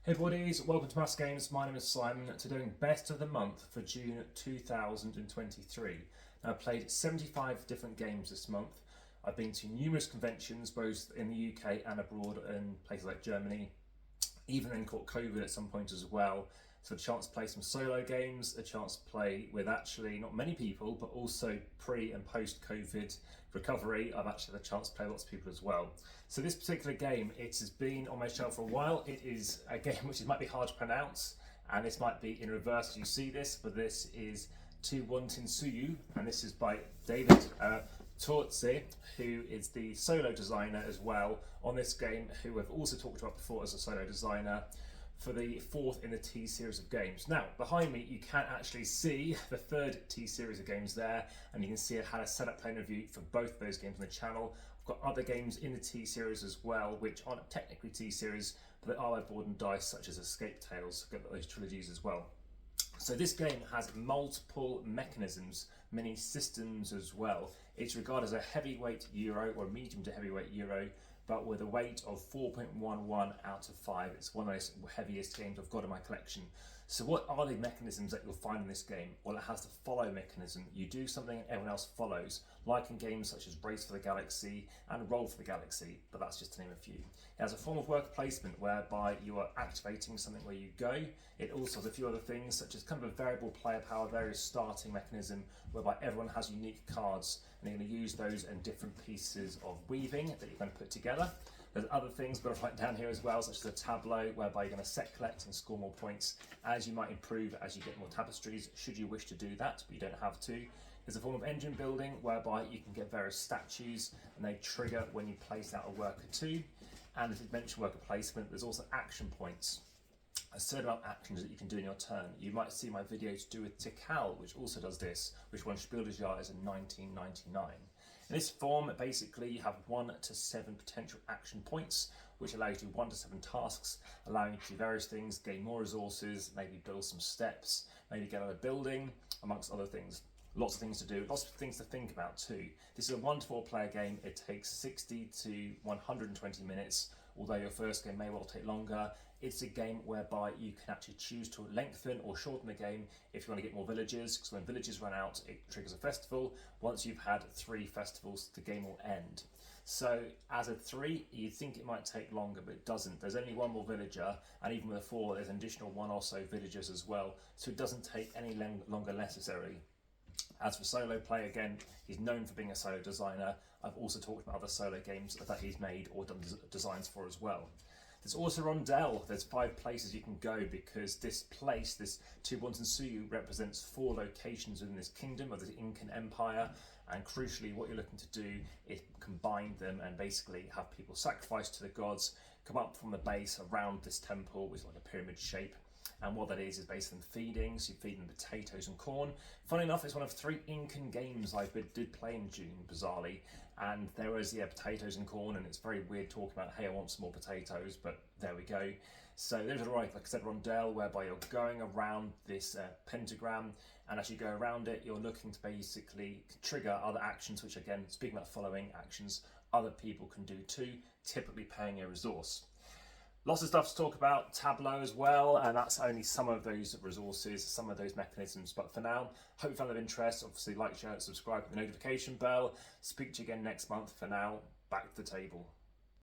Hey buddies, welcome to AmassGames. My name is Simon. Today doing best of the month for June 2023. Now, I've played 75 different games this month. I've been to numerous conventions, both in the UK and abroad in places like Germany, even then caught COVID at some point as well. So a chance to play some solo games, a chance to play with actually not many people, but also pre and post COVID recovery. I've actually had a chance to play lots of people as well. So this particular game, it has been on my shelf for a while. It is a game which might be hard to pronounce, and this might be in reverse as you see this, but this is Suyu, and this is by David Tortze, who is the solo designer as well on this game, who I've also talked about before as a solo designer for the fourth in the T series of games. Now, behind me, you can actually see the third T series of games there, and you can see I had a setup plan review for both of those games on the channel. I've got other games in the T series as well, which aren't technically T series, but they are like board and dice, such as Escape Tales. I've got those trilogies as well. So this game has multiple mechanisms, many systems as well. It's regarded as a heavyweight Euro or medium to heavyweight Euro, but with a weight of 4.11 out of 5. It's one of those heaviest games I've got in my collection. So what are the mechanisms that you'll find in this game? Well, it has the follow mechanism. You do something and everyone else follows, like in games such as Race for the Galaxy and Roll for the Galaxy, but that's just to name a few. It has a form of worker placement whereby you are activating something where you go. It also has a few other things such as kind of a variable player power, various starting mechanism whereby everyone has unique cards and you're going to use those in different pieces of weaving that you're going to put together. There's other things I've got to write down here as well, such as a tableau whereby you're going to set, collect and score more points as you might improve as you get more tapestries, should you wish to do that, but you don't have to. There's a form of engine building whereby you can get various statues and they trigger when you place out a worker too. And as I mentioned worker placement, there's also action points. A certain amount of actions that you can do in your turn. You might see my video to do with Tikal, which also does this, which won SPIEL.digital in 1999. In this form, basically, you have 1 to 7 potential action points, which allow you to do 1 to 7 tasks, allowing you to do various things, gain more resources, maybe build some steps, maybe get out of a building, amongst other things. Lots of things to do, lots of things to think about too. This is a 1 to 4 player game. It takes 60 to 120 minutes, although your first game may well take longer. It's a game whereby you can actually choose to lengthen or shorten the game if you want to get more villagers, because when villagers run out, it triggers a festival. Once you've had 3 festivals, the game will end. So as a 3, you'd think it might take longer, but it doesn't. There's only 1 more villager, and even with a 4, there's an additional 1 or so villagers as well, so it doesn't take any longer necessarily. As for solo play, again, he's known for being a solo designer. I've also talked about other solo games that he's made or done designs for as well. There's also Rondell. There's 5 places you can go because this place, this Suyu, represents 4 locations within this kingdom of the Incan Empire. And crucially, what you're looking to do is combine them and basically have people sacrifice to the gods, come up from the base around this temple, which is like a pyramid shape. And what that is based on feeding, so you feed them potatoes and corn. Funny enough, it's one of 3 Incan games I did play in June, bizarrely. And there was, potatoes and corn, and it's very weird talking about, hey, I want some more potatoes, but there we go. So there's a like I said, Rondell, whereby you're going around this pentagram, and as you go around it, you're looking to basically trigger other actions, which again, speaking about following actions, other people can do too, typically paying a resource. Lots of stuff to talk about, tableau as well, and that's only some of those resources, some of those mechanisms. But for now, hope you found it of interest. Obviously, like, share, subscribe with the notification bell. Speak to you again next month. For now, back to the table.